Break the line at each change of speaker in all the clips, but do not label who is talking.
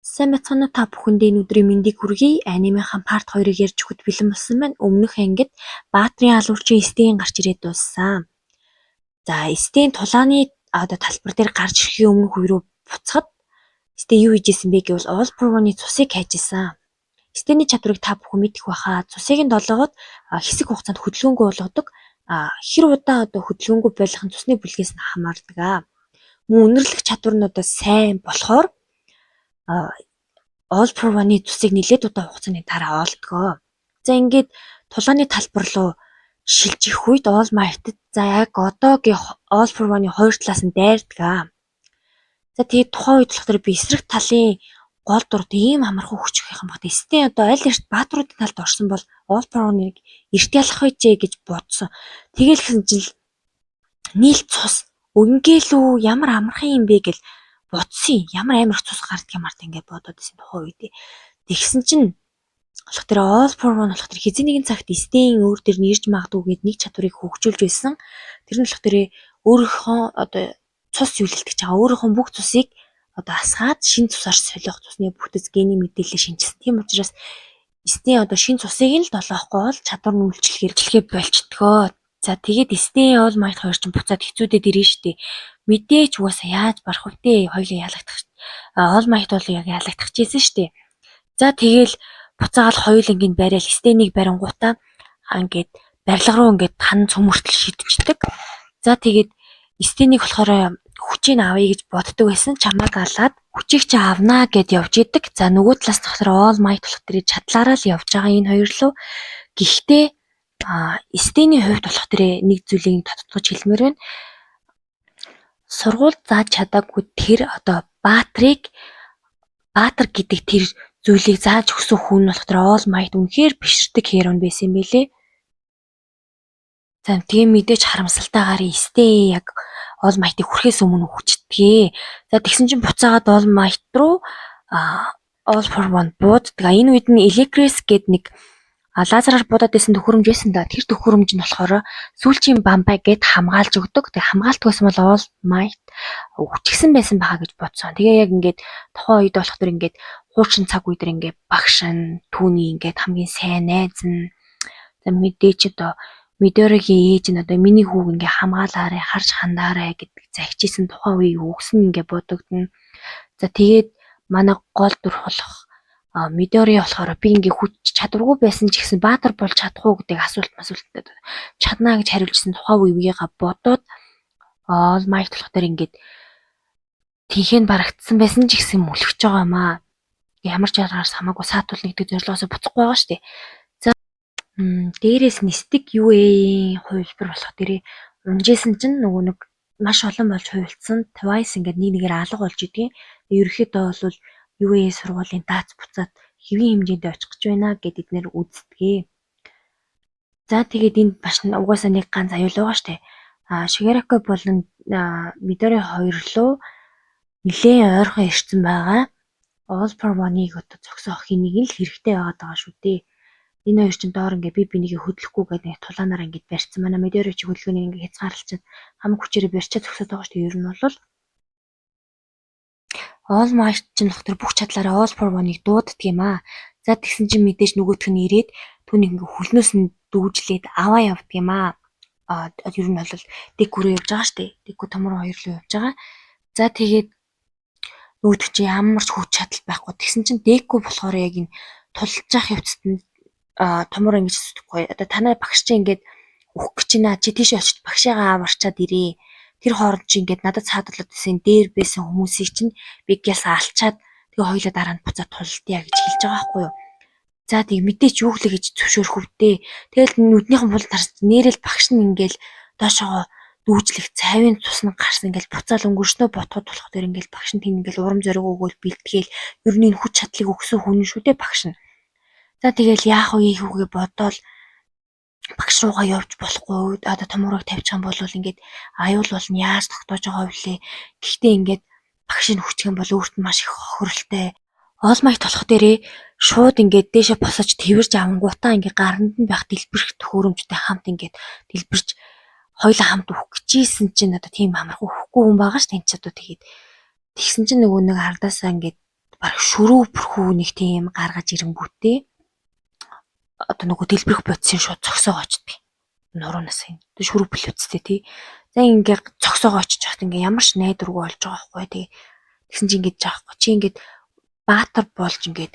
Сайн бацгаана уу та бүхэндээ энэ өдрийн мэндийг хүргэе. Анимынхаа парт 2-ыг ярьж өгөхөд бэлэн болсон байна. Өмнөх ангид Баатрийн алуурчин Стен гарч ирээд дууссан. За Стен тулааны талбар дээр гарч ирэхийн өмнө хүү рүү буцахад Стен юу хийжсэн бэ гэвэл All Pro-ны цусыг хайж исэн. Стений чадварыг та бүхэн мэдэх байхаа. Цусыг нь долоогоод хэсэг хугацаанд хөдөлгөөнгөө болгодог. Хэр удаа хөдөлгөөнгөө болгох нь цусны бүлгээс нь хамаардаг. Мөн үнэрлэх чадвар нь сайн болохоор All Pro-ны цусыг нэлээд удаа хугацааны дараа олдгоо. За ингээд тулааны талбар руу шилж их үед All Might-д за яг одоогийн All Pro-ны хоёр талаас нь дайрдаг. За тэгээд тухайн үед болохоор би эсрэг талын гол дурд ийм амархан хүч их юм байна. Стен аль эрт баатруудын талд орсон бол All Pro-ныг эрт ялах байжээ гэж бодсон. Тэгэл гэсэн чинь нийл цус өнгөөлөө ямар амархан юм бэ гэл бодсон. Ямар амар их цус гардаг юм арт ингээд бодоод байсан тухайн үед. Тэгсэн чинь болох тэр All Pro болох тэр хизээ нэгэн цагт Стен өөр төр нь ирж магадгүй гэд нэг чадварыг хөгжүүлж байсан. Тэр нь болох тэр өөрийнхөө цус зүйлэлдэж байгаа. Өөрийнхөө бүх цусыг асгаад шин цусаар солих цусны бүтэц гений мэдээлэл шинжилсэн. Тийм учраас Стен шин цусыг нь л долоохгүй бол чадвар нь үйлчлэгээ болчдгоо. За тэгээд Стен All Might хоёр ч буцаад хэцүүдэд ирнэ штэ. Мэдээч угаасаа яаж барах вэ? Хоёлоо ялагдах. All Might бол яг ялагдах гэсэн штэ. За тэгэл буцаагаад хоёул ингээд барайл Стенийг барингуудаа ингээд барилга руу ингээд тан цөмөртөл шидчихдэг. За тэгээд Стенийг болохоор хүчийг авъя гэж боддог байсан. Чамааг алаад хүчийг чи авнаа гэд явж идэг. За нөгөө талаас нь болохоор All Might болох тэр чадлаараа л явж байгаа энэ хоёр лөө. Гэхдээ Стений хувьд болох тэр нэг зүйлийг тодтогч хэлмээр байна. Сургууль зааж чадаагүй тэр Баатар гэдэг тэр зүйлийг зааж өгсөн хүн болох тэр All Might үнэхээр биширдэг херон байсан юм билэ. За тийм мэдээж харамсалтайгаар Стен яг All Might-ийг хүрэхээс өмнө хүчтгээ. За тэгсэн чинь буцаагаад All Might руу All For One бууддаг. Энэ үед нь Electris гээд нэг лазераар буудаад байсан төхөөрөмж байсан да. Тэр төхөөрөмж нь болохоор сүүлчийн бамбай гээд хамгаалж өгдөг. Тэгээ хамгаалт байсан бол All Might хүчгсэн байсан байгаа гэж бодсон. Тэгээ яг ингээд тухайн үед болох тэр ингээд хуучин цаг үед ингээд багш нь түүний ингээд хамгийн сайн найз нь за мэдээч Midoriгийн ээж нь миний хүүг ингээ хамгаалаарай, харж хандаарай гэдэг загчижсэн тухайн үеийг өгсөн ингээ бодогдно. За тэгээд манай гол дүр болох Midori болохоор би ингээ хүч чадваргүй байсан ч гэсэн Баатар болж чадах уу гэдэг асуултад чаднаа гэж хариулжсэн тухайн үеийгээ бодоод All Might болохоор ингээд тийхэн барагдсан байсан ч гэсэн мөлөгч байгаа юм аа. Ямар ч аргаас хамаагүй саатуулна гэдэг зорилгоосоо буцахгүй байгаа шүү дээ. Дээрээс нисдэг UA-ийн хувилбар болох дээрээ унжсэн чинь нөгөө нэг маш олон болж хувилдсан Twice ингээд нэг нэгээр алга болж идэгэн. Ерөнхийдөө бол UA сургуулийн даац буцаад хэвийн хэмжээнд очих гэж байна гэд эднэр үздгээ. За тэгээд энд маш угаасаа нэг ганц аюул байгаа штэ. Shigaraki болон Midori хоёр лөө нэлээд ойрхон ирсэн байгаа. All For One-ыг зогсоох хэнийг л хэрэгтэй байгаа шүү дээ. Энэ хоёр чинь доор ингээ би бинийг хөдлөхгүй гэдэг нэг тулаанаар ингээ барьцсан. Манай Midori чи хөдөлгөөнийг ингээ хязгаарлалцсан хамаг хүчээр барьчаад зогсоод байгаа шүү дээ. Ер нь бол All Might чинь тэр бүх чадлаараа All For One-ыг дууддаг юм аа. За тэгсэн чинь мэдээж нөгөөх нь ирээд түүнийг ингээ хөлнөөс нь дүүжлээд аваа явдаг юм аа. Ер нь бол Deku руу явж байгаа шүү дээ. Deku том руу хоёр руу явж байгаа. За тэгээд нөгөөх чи ямар ч хүч чадал байхгүй. Тэгсэн чинь Deku болохоор яг энэ тулж явах явцад нь томор ингэж зүтгэхгүй. Танай багш чи ингээд өгөх гэж байна. Чи тийш очиж багшаагаа аварчаад ирээ. Тэр хооронд чи ингээд надад цаадлаад байсан дээр байсан хүмүүсийг чинь бигээс алчаад тэгээ хоёлаа дараа нь буцаад тулдъя гэж хэлж байгаа байхгүй юу. За тийг мэдээч юу хэлээ гэж зөвшөөрөх өвдөө. Тэгэл нүднийхэн бул тарс нэрэл багш нь ингээд доошоо дүүжлэх цавийн цусна гарсан ингээд буцаал өнгөрснөө ботход болох тэр ингээд багш нь тийм ингээд урам зориг өгөөл бэлтгээл ер нь энэ хүч чадлыг өгсөн хүн шүү дээ багш нь. За тэгэл яах вэ хүүгээ бодоол багш руугаа явж болохгүй томорог тавьчих юм бол ингээд аюул болно яаж тогтоож байгаа вэ? Гэхдээ ингээд багшийн хүчгэн бол өөрт нь маш их хохиролтой. All Might болох дээрээ шууд ингээд дээшээ босож тэрвэрж авангуудаа ингээд гаранд нь байх дэлбэрэх төхөөрөмжтэй хамт ингээд дэлбэрч хоёлаа хамт өгөх гэжсэн чинь тийм амархан өгөхгүй хүн байгаа ш тань ч тэгээд тэгсэн чинь нөгөө нэг хардаасаа ингээд баг шүрүү бүрхүү нэг тийм гаргаж ирэнгүүтээ одоо нөгөө дэлбэрэх бодисын шууд цогсоогоо очдөг. Нуруунаас юм. Тэг шүрүү плюцтэй тий. За ингээ цогсоогоо очиж хахад ингээ ямар ч найдваргүй болж байгаа байхгүй тий. Тэгсэн чинь ингэж жаахгүй. Чи ингээд баатар болж ингээд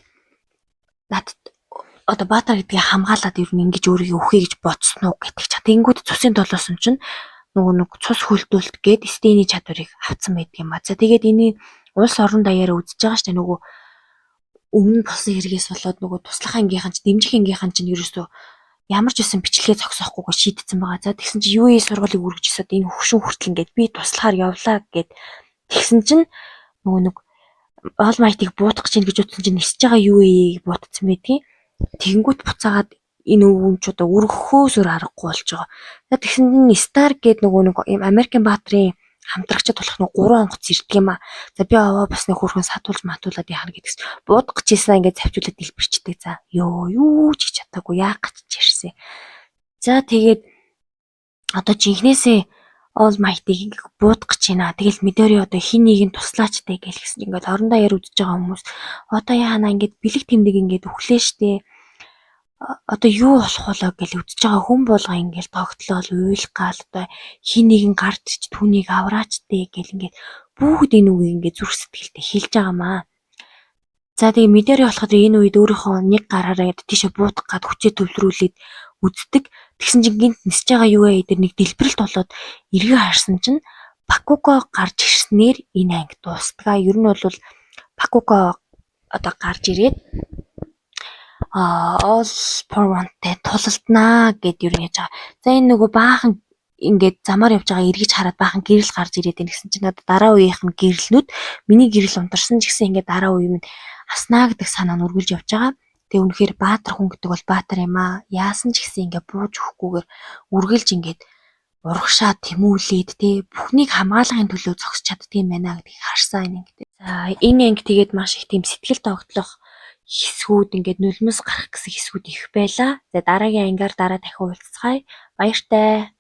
надад одоо баатар гэдгийг хамгаалаад ер нь ингэж өөрийгөө өхье гэж бодсон уу гэдэг чад. Тэнгүүд цусын толоосон чинь нөгөө нэг цус хөлдүүлэлт гээд стений чадварыг авцсан байдаг юм а. За тэгээд энэ улс орон даяараа үзэж байгаа штэ нөгөө өмнө болсон хэрэгээс болоод нөгөө туслах ангийнхан ч дэмжих ангийнхан ч ерөөсөө ямар ч байсан бичлэгээ зогсоохгүйгээр шийдсэн байгаа. За тэгсэн чинь UE сургуулийг үргэлжлээд энэ хөвшин хүртэл ингээд би туслахаар явлаа гэд тэгсэн чинь нөгөө нэг All Might-ыг буутгах гэж утсан чинь нисэж байгаа UE-ийг буутсан байдгийн. Тэгэнгүүт буцаагаад энэ өвгөнчүүдээ өргөхөөсөр аргагүй болж байгаа. За тэгсэн чинь Star гэдэг нөгөө нэг Америкийн баатрын хамтрагчд болох нэг 3 онгоц ирдэг юм а. За би аваа бас нэг хөрхөн сатуулж матуулаад яхана гэдэгс. Буудах гэж ийсэн ингээд завчуулаад дэлбэрчдэг. За юу ч хийж чадаагүй яах гэж ирсэн. За тэгээд одоо жинхнээсээ All Might-ийг буудах гэж байна. Тэгэл Midori одоо хин нэг нь туслаач дээ гэлсэн. Ингээд орондоо яар үдэж байгаа хүмүүс одоо яана ингээд бэлэг тэмдэг ингээд өглөө штэ. Одоо юу болох болоо гэж үдэж байгаа хүн болго ингээд тогтлол уйлгаал одоо хин нэгэн гард ч түүнийг авраач дээ гэл ингээд бүгд энэ үгийг ингээд зүрх сэтгэлдээ хэлж байгаамаа. За тэгээ Midori болохоор энэ үед өөрийнхөө нэг гараараа тийшээ буутах гад хүчээ төвлөрүүлээд үздэг. Тэгсэн чинь гинт нисэж байгаа юу ээ дээр нэг дэлбэрэлт болоод эргээ харсан чинь Bakugo гарч ирснээр энэ анги дуустгаа. Ер нь бол Bakugo одоо гарч ирээд All for One-тэй тулалднаа гэд ер нь яаж байгаа. За энэ нөгөө баахан ингээд замаар явж байгаа эргэж хараад баахан гэрэл гарч ирээд байна гэсэн чинь надад дараа үеийнх нь гэрэлнүүд миний гэрэл унтарсан ч гэсэн ингээд дараа үеийн минь аснаа гэдэг санаа нь үргэлж явж байгаа. Тэгээ үнэхээр баатар хүн гэдэг бол баатар юм аа. Яасан ч гэсэн ингээд бууж өгөхгүйгээр үргэлж ингээд урагшаа тэмүүлээд тий бүхнийг хамгаалахын төлөө зогсож чаддгийм байна гэдгийг харсан энэ ингээд. За энэ анги тэгээд маш их тийм сэтгэл тогтлох хэсгүүд ингээд нулимс гарах гэсэн хэсгүүд их байлаа. За дараагийн ангиар дараа дахин уулзцгаая. Баяртай.